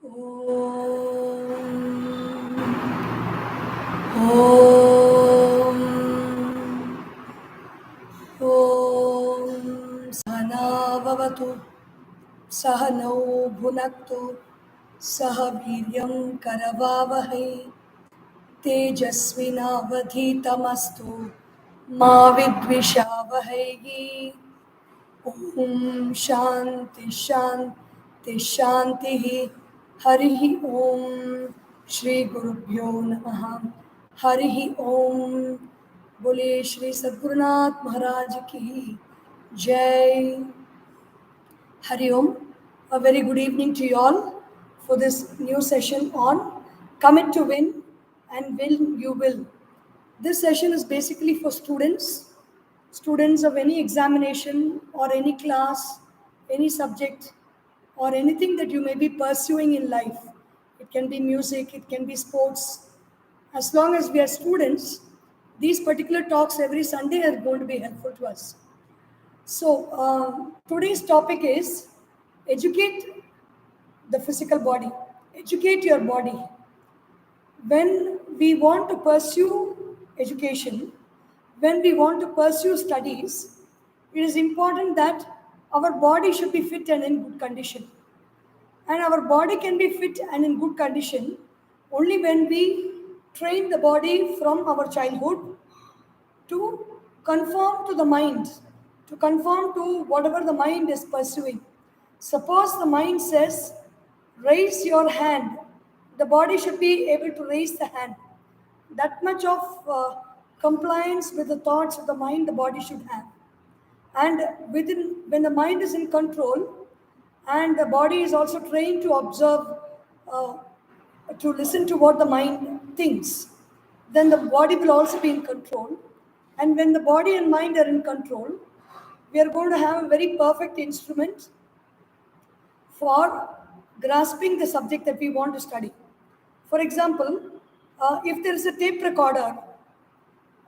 ॐ सहना भवतु सहनौ भुनक्तु सह वीर्यं करवावहै तेजस्विनावधीतमस्तु मा विद्विषावहै ॐ शांति शांति शांति हरि ओम श्री गुरुभ्यो नमः हरि ओम बोले श्री सद्गुरुनाथ महाराज की जय Hari Om. A very good evening to you all for this new session on Commit to Win and Will You Will. This session is basically for students of any examination or any class, any subject, or anything that you may be pursuing in life. It can be music, it can be sports. As long as we are students, these particular talks every Sunday are going to be helpful to us. So, today's topic is educate the physical body, educate your body. When we want to pursue education, when we want to pursue studies, it is important that our body should be fit and in good condition. And our body can be fit and in good condition only when we train the body from our childhood to conform to the mind, to conform to whatever the mind is pursuing. Suppose the mind says, raise your hand, the body should be able to raise the hand. That much of compliance with the thoughts of the mind the body should have. And when the mind is in control and the body is also trained to observe, to listen to what the mind thinks, then the body will also be in control. And when the body and mind are in control, we are going to have a very perfect instrument for grasping the subject that we want to study. For example, if there is a tape recorder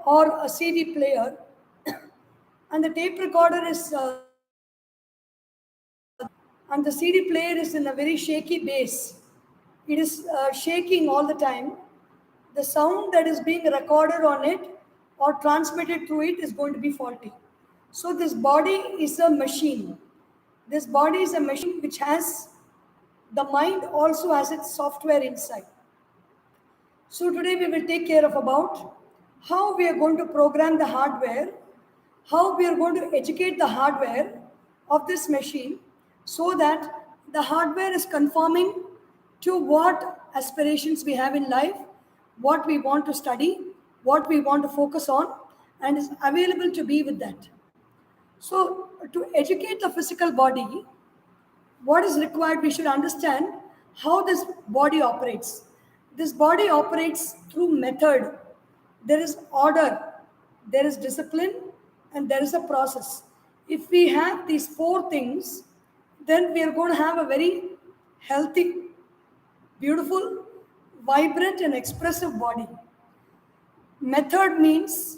or a CD player, and the tape recorder is and the CD player is in a very shaky base, it is shaking all the time, the sound that is being recorded on it or transmitted through it is going to be faulty. So this body is a machine. This body is a machine which has the mind also has its software inside. So today we will take care of about how we are going to program the hardware, how we are going to educate the hardware of this machine so that the hardware is conforming to what aspirations we have in life, what we want to study, what we want to focus on, and is available to be with that. So to educate the physical body, what is required, we should understand how this body operates. This body operates through method. There is order, there is discipline, and there is a process. If we have these four things, then we are going to have a very healthy, beautiful, vibrant, and expressive body. Method means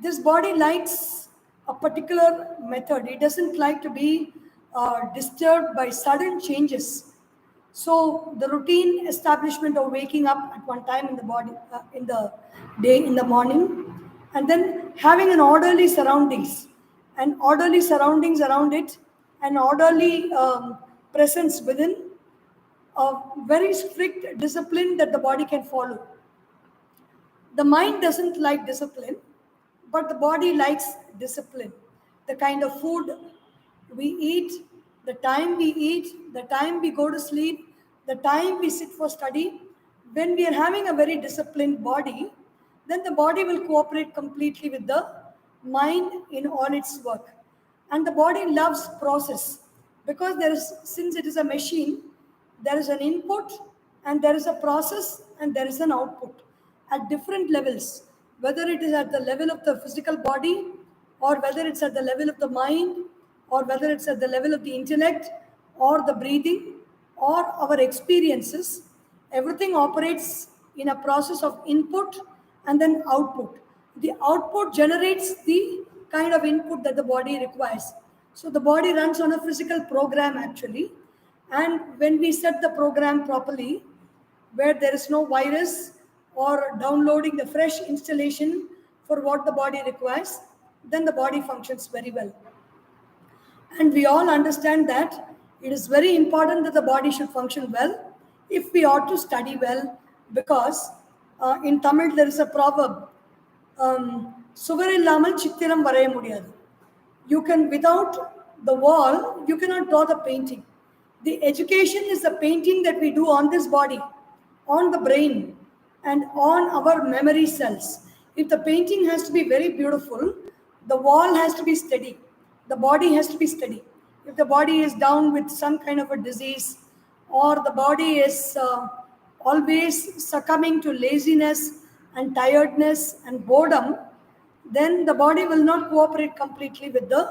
this body likes a particular method. It doesn't like to be disturbed by sudden changes. So the routine establishment of waking up at one time in the body, in the day, in the morning, and then having an orderly surroundings, and orderly surroundings around it, an orderly presence within, a very strict discipline that the body can follow. The mind doesn't like discipline, but the body likes discipline. The kind of food we eat, the time we eat, the time we go to sleep, the time we sit for study. When we are having a very disciplined body, then the body will cooperate completely with the mind in all its work. And the body loves process because since it is a machine, there is an input and there is a process and there is an output at different levels, whether it is at the level of the physical body or whether it's at the level of the mind or whether it's at the level of the intellect or the breathing or our experiences. Everything operates in a process of input and then output. The output generates the kind of input that the body requires. So the body runs on a physical program actually, And when we set the program properly, where there is no virus or downloading the fresh installation for what the body requires, then the body functions very well. And we all understand that it is very important that the body should function well if we ought to study well, because in Tamil there is a proverb, சுவர் இல்லாமல் சித்திரம் வரைய முடியாது. You can, without the wall, you cannot draw the painting. The education is the painting that we do on this body, on the brain, and on our memory cells. If the painting has to be very beautiful, the wall has to be steady. The body has to be steady. If the body is down with some kind of a disease, or the body is always succumbing to laziness and tiredness and boredom, then the body will not cooperate completely with the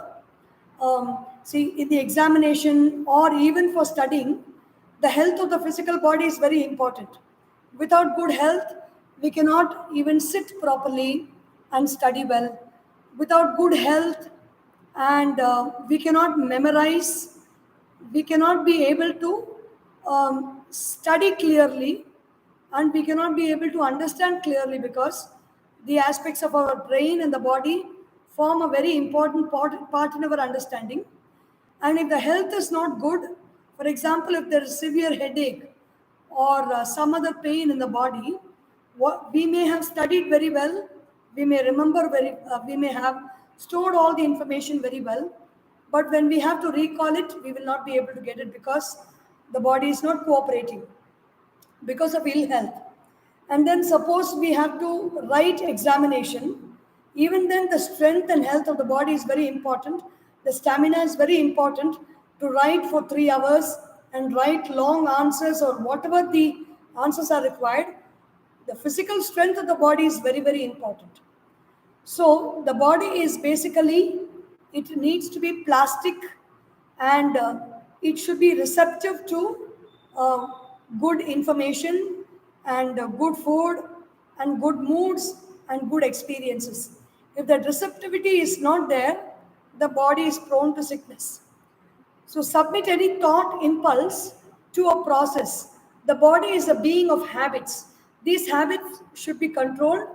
see, in the examination or even for studying, the health of the physical body is very important. Without good health, we cannot even sit properly and study well. Without good health, and we cannot memorize, we cannot be able to study clearly, and we cannot be able to understand clearly, because the aspects of our brain and the body form a very important part in our understanding. And if the health is not good, for example, if there is severe headache or some other pain in the body, we may have studied very well, we may remember we may have stored all the information very well, but when we have to recall it, we will not be able to get it, because the body is not cooperating because of ill health. And then suppose we have to write examination, even then the strength and health of the body is very important. The stamina is very important to write for 3 hours and write long answers or whatever the answers are required. The physical strength of the body is very, very important. So the body is basically, it needs to be plastic, and it should be receptive to good information and good food and good moods and good experiences. If that receptivity is not there, the body is prone to sickness. So submit any thought impulse to a process. The body is a being of habits. These habits should be controlled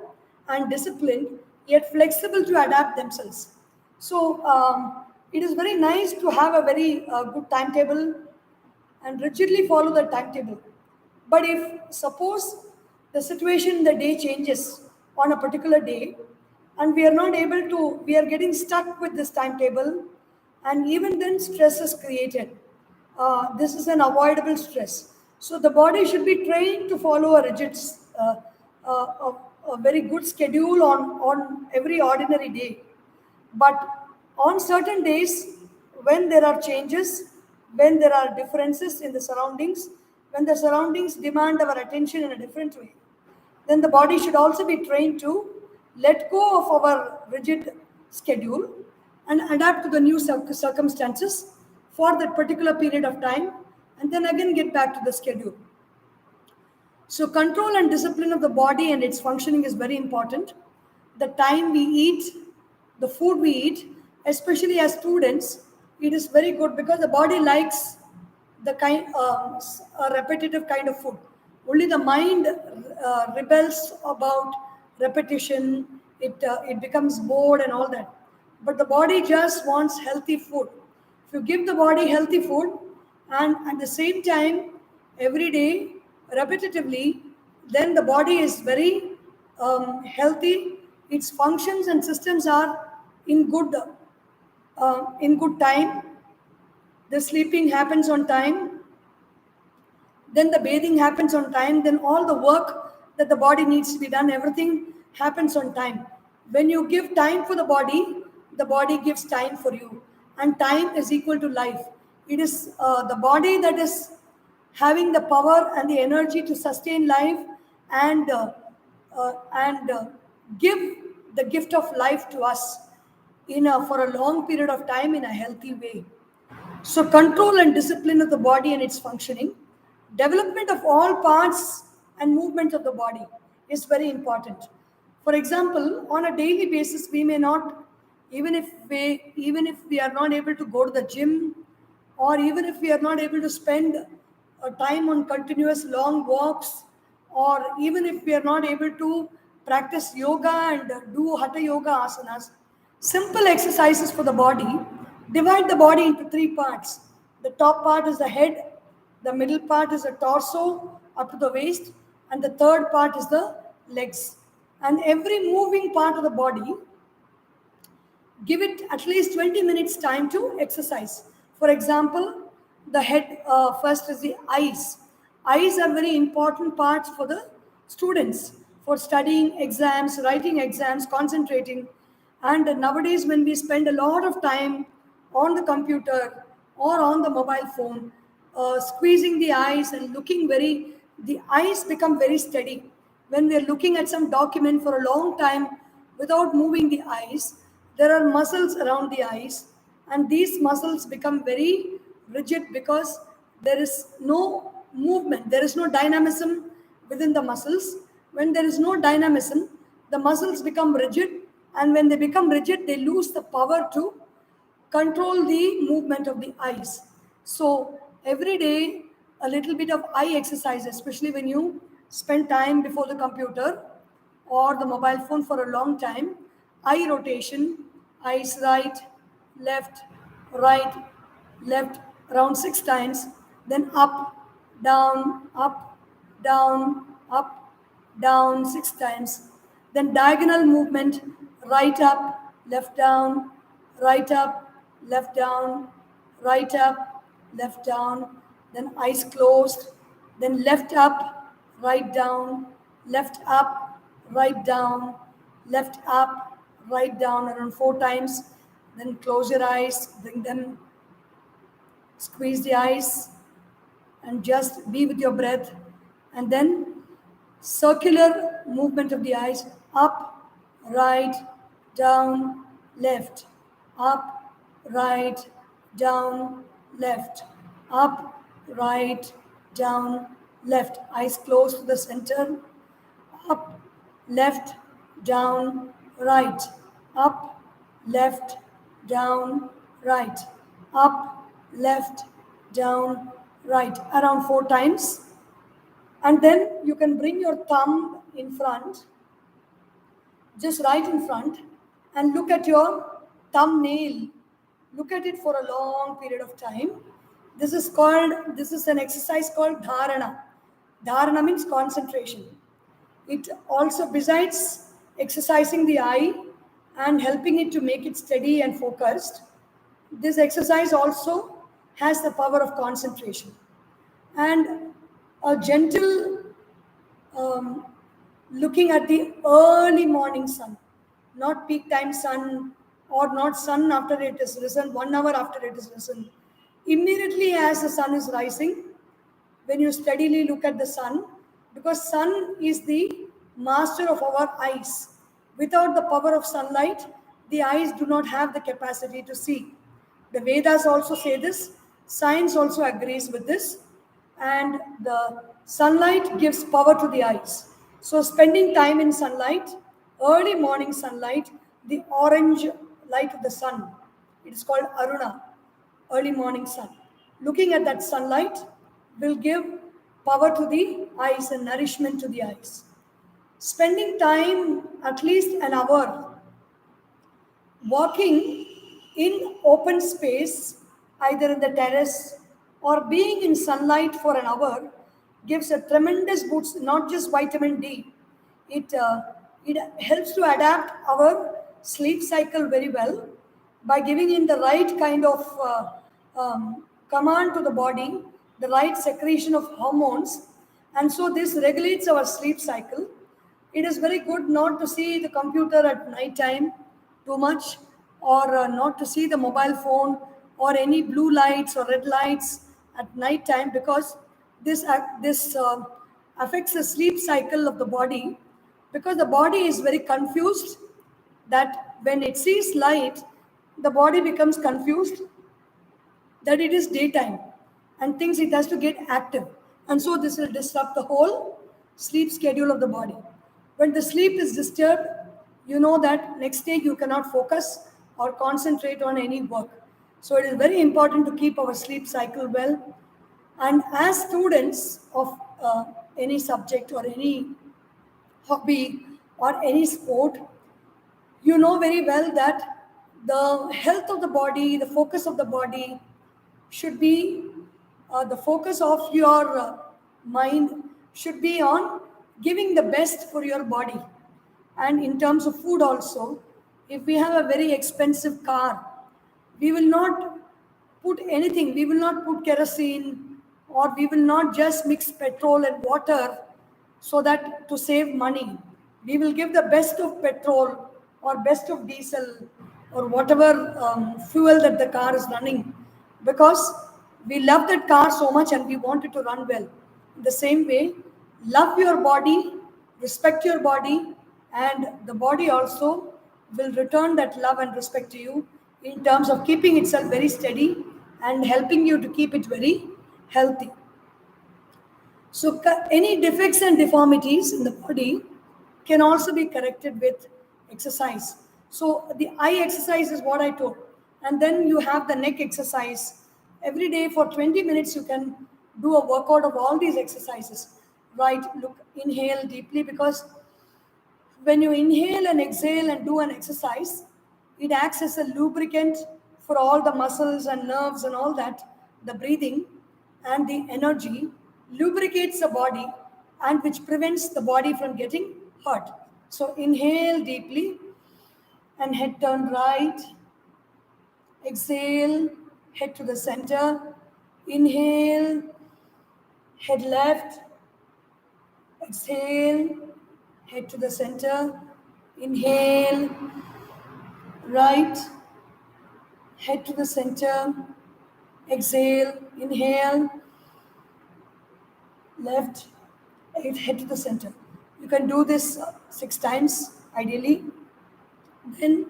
and disciplined, yet flexible to adapt themselves. So it is very nice to have a very good timetable and rigidly follow the timetable. But if suppose the situation in the day changes on a particular day, and we are not able to, we are getting stuck with this timetable, and even then stress is created. This is an avoidable stress. So the body should be trained to follow a rigid, a very good schedule on every ordinary day. But on certain days, when there are changes, when there are differences in the surroundings, when the surroundings demand our attention in a different way, then the body should also be trained to let go of our rigid schedule and adapt to the new circumstances for that particular period of time, and then again get back to the schedule. So control and discipline of the body and its functioning is very important. The time we eat, the food we eat, especially as students, it is very good, because the body likes the kind a repetitive kind of food. Only the mind rebels about repetition. It becomes bored and all that. But the body just wants healthy food. If you give the body healthy food, and at the same time every day repetitively, then the body is very healthy. Its functions and systems are in good time. The sleeping happens on time, then the bathing happens on time, then all the work that the body needs to be done, everything happens on time. When you give time for the body gives time for you, and time is equal to life. It is the body that is having the power and the energy to sustain life and give the gift of life to us for a long period of time in a healthy way. So control and discipline of the body and its functioning, development of all parts and movements of the body is very important. For example, on a daily basis, we may not, even if we are not able to go to the gym or even if we are not able to spend time on continuous long walks, or even if we are not able to practice yoga and do hatha yoga asanas, simple exercises for the body, divide the body into three parts. The top part is the head, the middle part is the torso up to the waist, and the third part is the legs. And every moving part of the body, give it at least 20 minutes time to exercise. For example, the head, first is the eyes. Eyes are very important parts for the students for studying exams, writing exams, concentrating. And nowadays when we spend a lot of time on the computer or on the mobile phone, squeezing the eyes and looking very, the eyes become very steady. When we're looking at some document for a long time without moving the eyes, there are muscles around the eyes, and these muscles become very rigid because there is no movement, there is no dynamism within the muscles. When there is no dynamism, the muscles become rigid, and when they become rigid, they lose the power to control the movement of the eyes. So every day, a little bit of eye exercise, especially when you spend time before the computer or the mobile phone for a long time. Eye rotation, eyes left, right, left, around 6 times, then up, down, up, down 6 times. Then diagonal movement, right up, left down, right up, left down, right up, left down, then eyes closed, then left up, right down, left up, right down, left up, right down around 4 times. Then close your eyes, bring them, squeeze the eyes, and just be with your breath. And then circular movement of the eyes, up, right, down, left, up, right, down, left, up, right, down, left. Eyes closed to the center, up, left, down, right, up, left, down, right, up, left, down, right, around 4 times. And then you can bring your thumb in front, just right in front, and look at your thumbnail. Look at it for a long period of time. This is an exercise called dharana. Dharana means concentration. It also, besides exercising the eye and helping it to make it steady and focused, this exercise also has the power of concentration. And a gentle um, looking at the early morning sun, not peak time sun or not sun after it is risen, 1 hour after it is risen. Immediately as the sun is rising, when you steadily look at the sun, because sun is the master of our eyes. Without the power of sunlight, the eyes do not have the capacity to see. The Vedas also say this, science also agrees with this, and the sunlight gives power to the eyes. So spending time in sunlight, early morning sunlight, the orange light of the sun, it is called Aruna, early morning sun. Looking at that sunlight will give power to the eyes and nourishment to the eyes. Spending time at least an hour walking in open space, either in the terrace or being in sunlight for an hour, gives a tremendous boost, not just vitamin D. It helps to adapt our sleep cycle very well by giving in the right kind of command to the body, the right secretion of hormones. And so this regulates our sleep cycle. It is very good not to see the computer at night time too much, or not to see the mobile phone or any blue lights or red lights at night time, because this affects the sleep cycle of the body, because the body is very confused, that when it sees light, the body becomes confused that it is daytime and thinks it has to get active. And so this will disrupt the whole sleep schedule of the body. When the sleep is disturbed, you know that next day you cannot focus or concentrate on any work. So it is very important to keep our sleep cycle well. And as students of any subject or any hobby or any sport, you know very well that the health of the body, the focus of the body should be the focus of your mind should be on giving the best for your body. And in terms of food also, if we have a very expensive car, we will not put anything, we will not put kerosene, or we will not just mix petrol and water so that to save money. We will give the best of petrol or best of diesel or whatever fuel that the car is running, because we love that car so much and we want it to run well. In the same way, love your body, respect your body, and the body also will return that love and respect to you in terms of keeping itself very steady and helping you to keep it very healthy. So, any defects and deformities in the body can also be corrected with exercise. So, the eye exercise is what I told. And then you have the neck exercise. Every day for 20 minutes, you can do a workout of all these exercises. Right? Look, inhale deeply, because when you inhale and exhale and do an exercise, it acts as a lubricant for all the muscles and nerves and all that. The breathing and the energy lubricates the body, and which prevents the body from getting hurt. So inhale deeply and head turn right. Exhale, head to the center. Inhale, head left. Exhale, head to the center. Inhale, right, head to the center. Exhale, inhale, left, head to the center. You can do this 6 times ideally. Then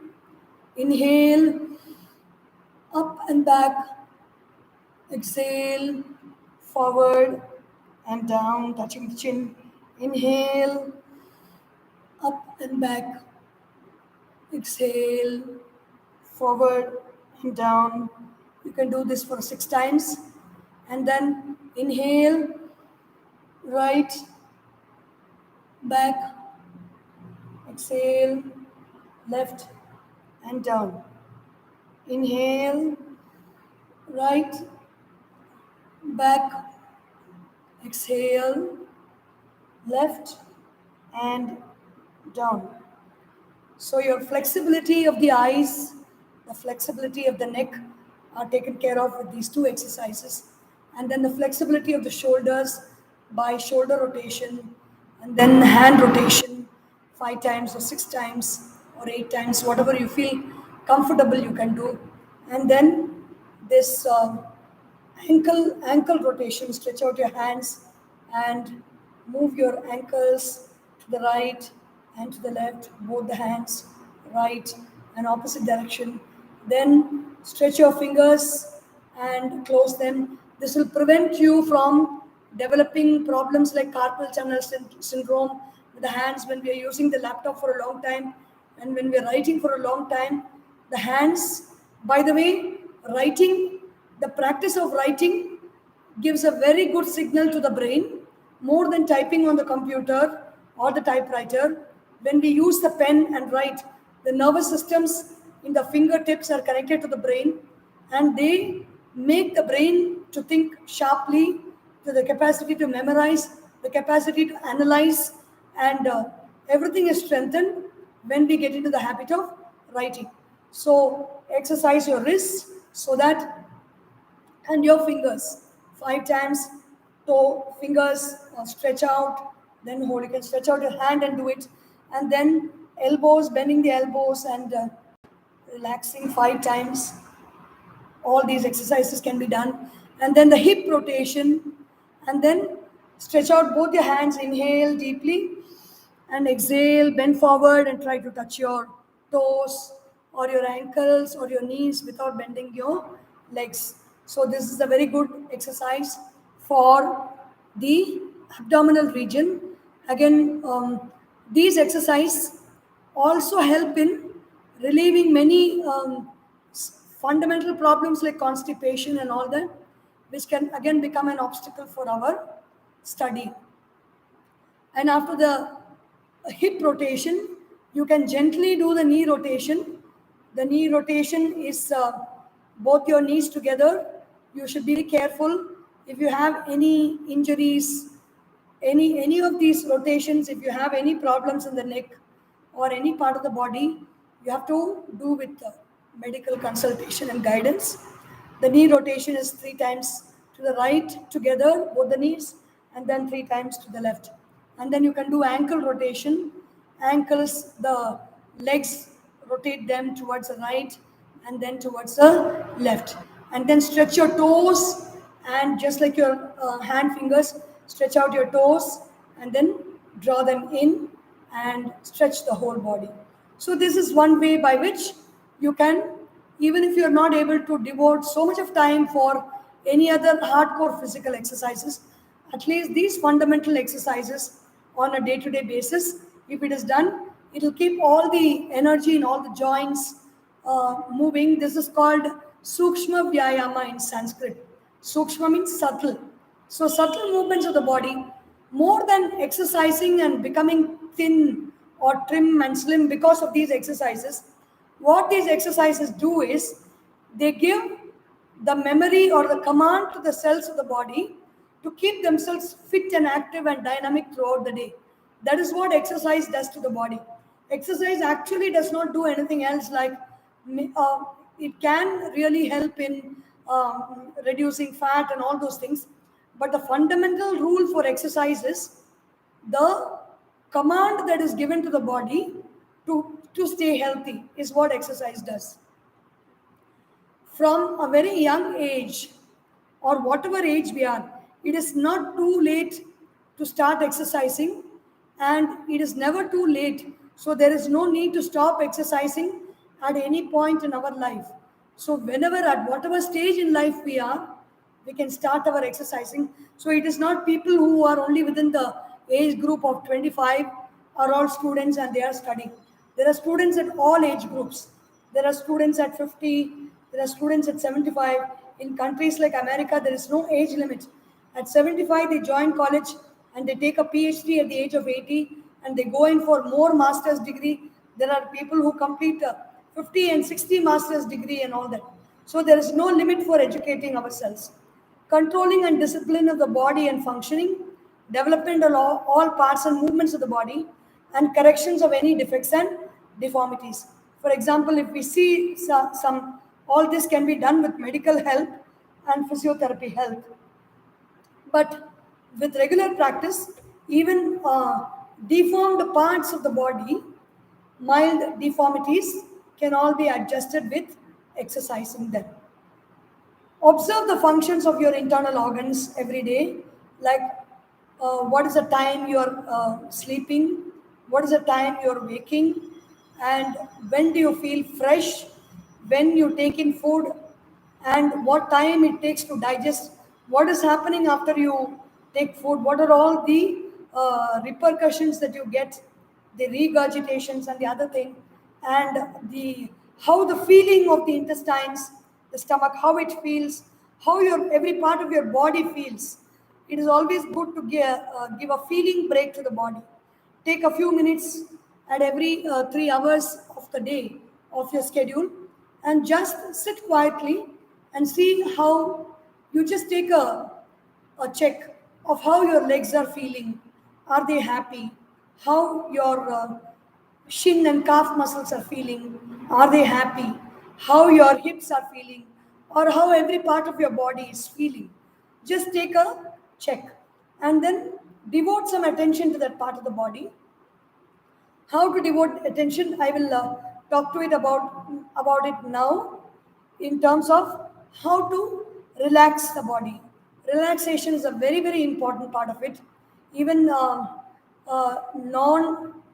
inhale, up and back. Exhale, forward and down, touching the chin. Inhale, up and back. Exhale, forward and down. You can do this for 6 times. And then inhale, right, back, exhale, left and down. Inhale, right, back, exhale, left and down. So your flexibility of the eyes, the flexibility of the neck are taken care of with these 2 exercises. And then the flexibility of the shoulders by shoulder rotation, and then hand rotation 5 times or 6 times or 8 times, whatever you feel comfortable you can do. And then this ankle rotation, stretch out your hands and move your ankles to the right and to the left, both the hands, right and opposite direction. Then stretch your fingers and close them. This will prevent you from developing problems like carpal tunnel syndrome with the hands when we are using the laptop for a long time and when we are writing for a long time. The hands, by the way, writing, the practice of writing gives a very good signal to the brain, more than typing on the computer or the typewriter. When we use the pen and write, the nervous systems in the fingertips are connected to the brain, and they make the brain to think sharply, to the capacity to memorize, the capacity to analyze, and everything is strengthened when we get into the habit of writing. So exercise your wrists so that, and your fingers 5 times, toe fingers stretch out, then hold. You can stretch out your hand and do it, and then elbows, bending the elbows and relaxing 5 times. All these exercises can be done. And then the hip rotation, and then stretch out both your hands. Inhale deeply and exhale, bend forward and try to touch your toes or your ankles or your knees without bending your legs. So this is a very good exercise for the abdominal region. Again, these exercises also help in relieving many fundamental problems like constipation and all that, which can again become an obstacle for our study. And after the hip rotation, you can gently do the knee rotation. The knee rotation is both your knees together. You should be careful. If you have any injuries, any of these rotations, if you have any problems in the neck or any part of the body, you have to do with medical consultation and guidance. The knee rotation is 3 times to the right together, both the knees, and then 3 times to the left. And then you can do ankle rotation. Ankles, the legs, rotate them towards the right and then towards the left. And then stretch your toes, and just like your hand fingers, stretch out your toes and then draw them in and stretch the whole body. So this is one way by which you can, even if you're not able to devote so much of time for any other hardcore physical exercises, at least these fundamental exercises on a day-to-day basis, if it is done, it will keep all the energy in all the joints moving. This is called Sukshma Vyayama in Sanskrit. Sukshma means subtle. So subtle movements of the body, more than exercising and becoming thin or trim and slim because of these exercises, what these exercises do is they give the memory or the command to the cells of the body to keep themselves fit and active and dynamic throughout the day. That is what exercise does to the body. Exercise actually does not do anything else, like uh, it can really help in reducing fat and all those things. But the fundamental rule for exercise is the command that is given to the body to stay healthy is what exercise does. From a very young age, or whatever age we are, it is not too late to start exercising, and it is never too late. So there is no need to stop exercising at any point in our life. So whenever, at whatever stage in life we are, we can start our exercising. So it is not people who are only within the age group of 25 are all students and they are studying. There are students at all age groups. There are students at 50, there are students at 75. In countries like America, there is no age limit. At 75, they join college and they take a PhD at the age of 80 and they go in for more master's degree. There are people who complete 50 and 60 master's degree and all that. So there is no limit for educating ourselves. Controlling and discipline of the body and functioning, development of all parts and movements of the body, and corrections of any defects and deformities. For example, if we see some all this can be done with medical help and physiotherapy help. But with regular practice, even deformed parts of the body, mild deformities, can all be adjusted with exercising them. Observe the functions of your internal organs every day, like what is the time you're sleeping, what is the time you're waking, and when do you feel fresh, when you take in food, and what time it takes to digest, what is happening after you take food, what are all the repercussions that you get, the regurgitations and the other thing, and the how the feeling of the intestines, the stomach, how it feels, how your every part of your body feels. It is always good to give a feeling break to the body. Take a few minutes at every 3 hours of the day of your schedule and just sit quietly and see how you just take a check of how your legs are feeling. Are they happy? How your shin and calf muscles are feeling? Are they happy? How your hips are feeling? Or how every part of your body is feeling? Just take a check and then devote some attention to that part of the body. How to devote attention, I will talk to it about it now in terms of how to relax the body. Relaxation is a very very important part of it. Even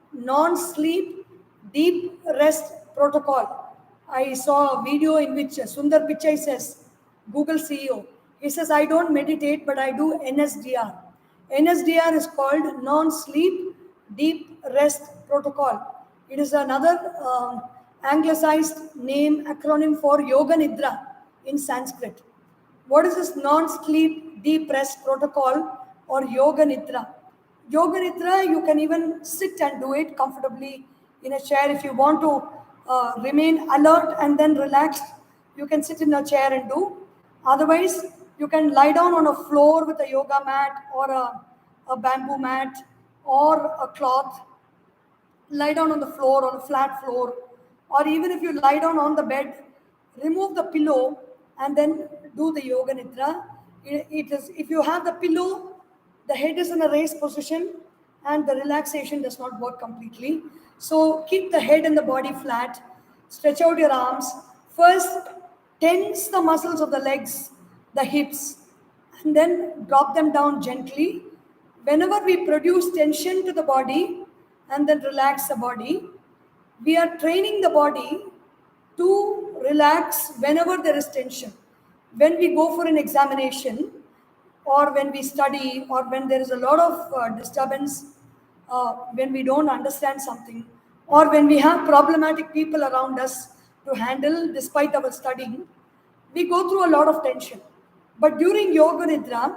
non sleep deep rest protocol. I saw a video in which Sundar Pichai says, Google CEO, he says, I don't meditate but I do NSDR. NSDR is called non sleep deep rest protocol. It is another anglicized name, acronym for Yoga Nidra in Sanskrit. What is this non-sleep deep rest protocol or Yoga Nidra? Yoga Nidra, you can even sit and do it comfortably in a chair. If you want to remain alert and then relaxed, you can sit in a chair and do. Otherwise, you can lie down on a floor with a yoga mat or a bamboo mat or a cloth. Lie down on the floor, on a flat floor, or even if you lie down on the bed, remove the pillow and then do the yoga nidra. It is, if you have the pillow, the head is in a raised position and the relaxation does not work completely. So keep the head and the body flat, stretch out your arms. First, tense the muscles of the legs, the hips, and then drop them down gently. Whenever we produce tension to the body and then relax the body, we are training the body to relax whenever there is tension. When we go for an examination, or when we study, or when there is a lot of disturbance, when we don't understand something, or when we have problematic people around us to handle despite our studying, we go through a lot of tension. But during Yoga Nidra,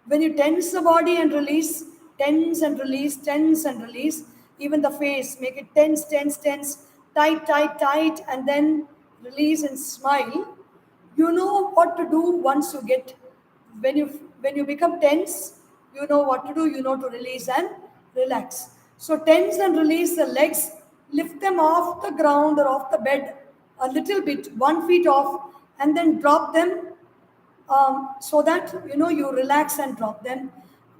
when you tense the body and release, tense and release, tense and release, even the face, make it tense, tense, tense, tight, tight, tight, and then release and smile. You know what to do once you get, when you become tense, you know what to do, you know to release and relax. So tense and release the legs, lift them off the ground or off the bed a little bit, 1 feet off, and then drop them, so that you relax and drop them.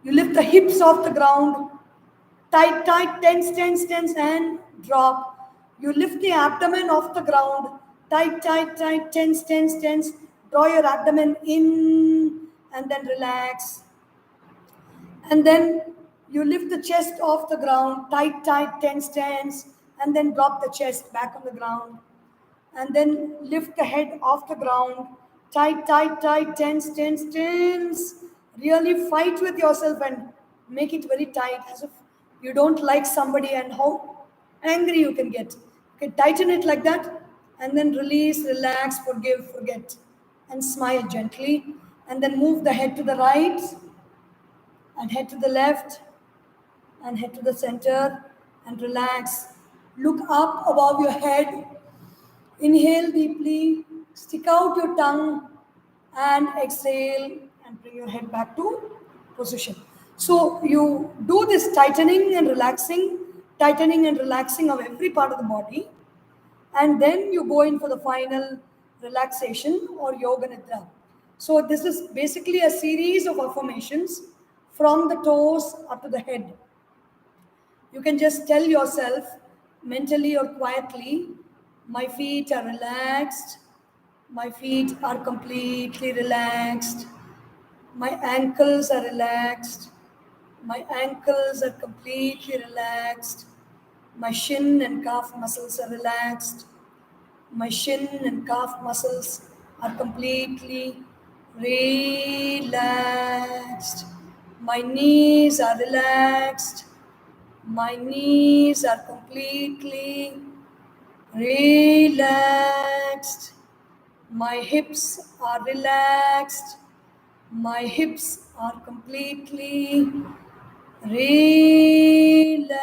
You lift the hips off the ground, tight, tight, tense, tense, tense, and drop. You lift the abdomen off the ground, tight, tight, tight, tense, tense, tense. Draw your abdomen in and then relax. And then you lift the chest off the ground, tight, tight, tense, tense, and then drop the chest back on the ground. And then lift the head off the ground, tight, tight, tight, tense, tense, tense. Really fight with yourself and make it very tight, as if you don't like somebody and how angry you can get. You can tighten it like that, and then release, relax, forgive, forget, and smile gently. And then move the head to the right and head to the left and head to the center and relax. Look up above your head. Inhale deeply, stick out your tongue and exhale and bring your head back to position. So you do this tightening and relaxing of every part of the body, and then you go in for the final relaxation or yoga nidra. So this is basically a series of affirmations from the toes up to the head. You can just tell yourself mentally or quietly, my feet are relaxed, my feet are completely relaxed, my ankles are relaxed, my ankles are completely relaxed, my shin and calf muscles are relaxed, my shin and calf muscles are completely relaxed, my knees are relaxed, my knees are completely relaxed. My hips are relaxed. My hips are completely relaxed.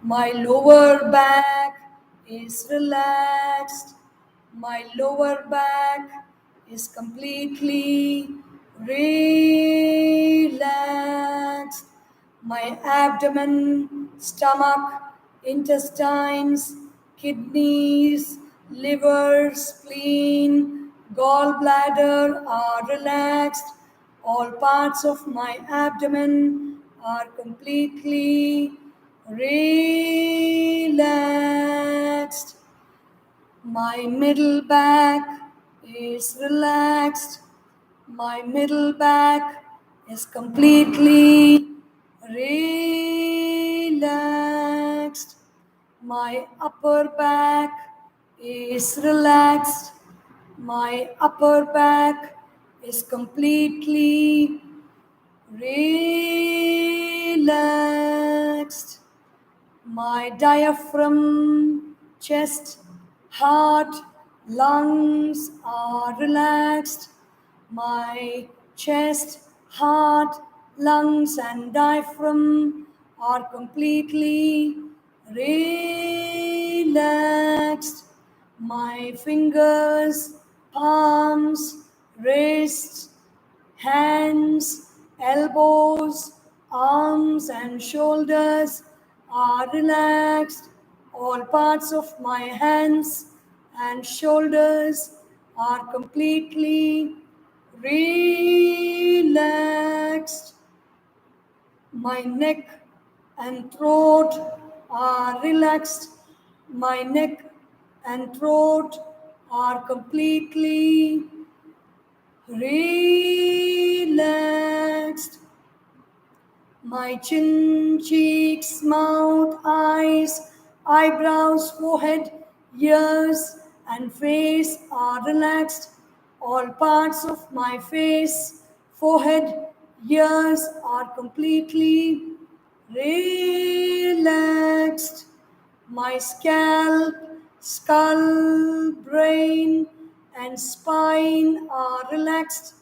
My lower back is relaxed. My lower back is completely relaxed. My abdomen, stomach, intestines, kidneys, liver, spleen, gallbladder are relaxed. All parts of my abdomen are completely relaxed. My middle back is relaxed. My middle back is completely relaxed. My upper back is relaxed. My upper back is completely relaxed. My diaphragm, chest, heart, lungs are relaxed. My chest, heart, lungs, and diaphragm are completely relaxed. My fingers, palms, wrists, hands, elbows, arms, and shoulders are relaxed. All parts of my hands and shoulders are completely relaxed. My neck and throat are relaxed. My neck and throat are completely relaxed. My chin, cheeks, mouth, eyes, eyebrows, forehead, ears, and face are relaxed. All parts of my face, forehead, ears are completely relaxed. My scalp, skull, brain, and spine are relaxed.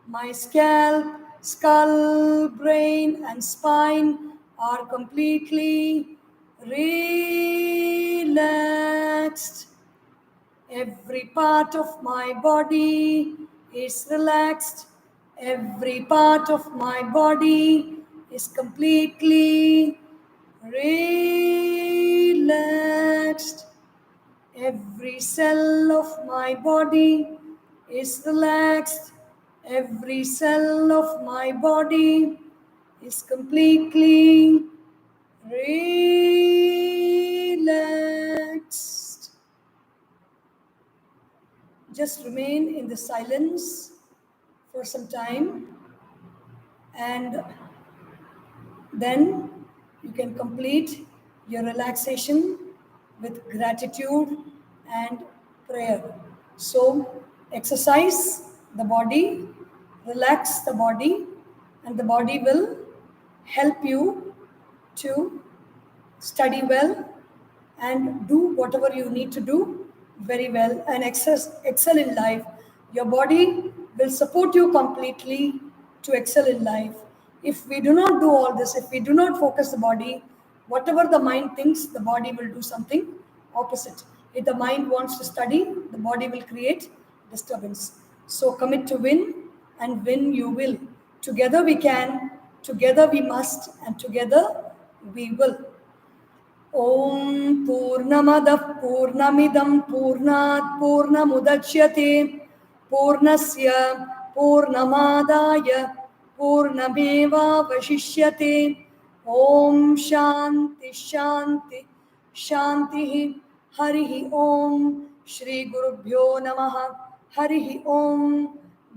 My scalp, skull, brain, and spine are completely relaxed. Every part of my body is relaxed. Every part of my body is completely relaxed. Every cell of my body is relaxed. Every cell of my body is completely relaxed. Just remain in the silence for some time, and then you can complete your relaxation with gratitude and prayer. So, exercise the body, relax the body, and the body will help you to study well and do whatever you need to do very well and excel in life. Your body will support you completely to excel in life. If we do not do all this, if we do not focus the body, whatever the mind thinks, the body will do something opposite. If the mind wants to study, the body will create disturbance. So commit to win, and win you will. Together we can, together we must, and together we will. ॐ पूर्णमदः पूर्णमिदं पूर्णात् पूर्णमुदच्यते पूर्णस्य पूर्णमादाय पूर्णमेवावशिष्यते ॐ शान्ति शान्ति शान्तिः हरिः ॐ श्री गुरुभ्यो नमः हरिः ॐ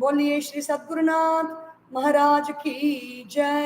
बोलिए श्री सद्गुरुनाथ महाराज की जय।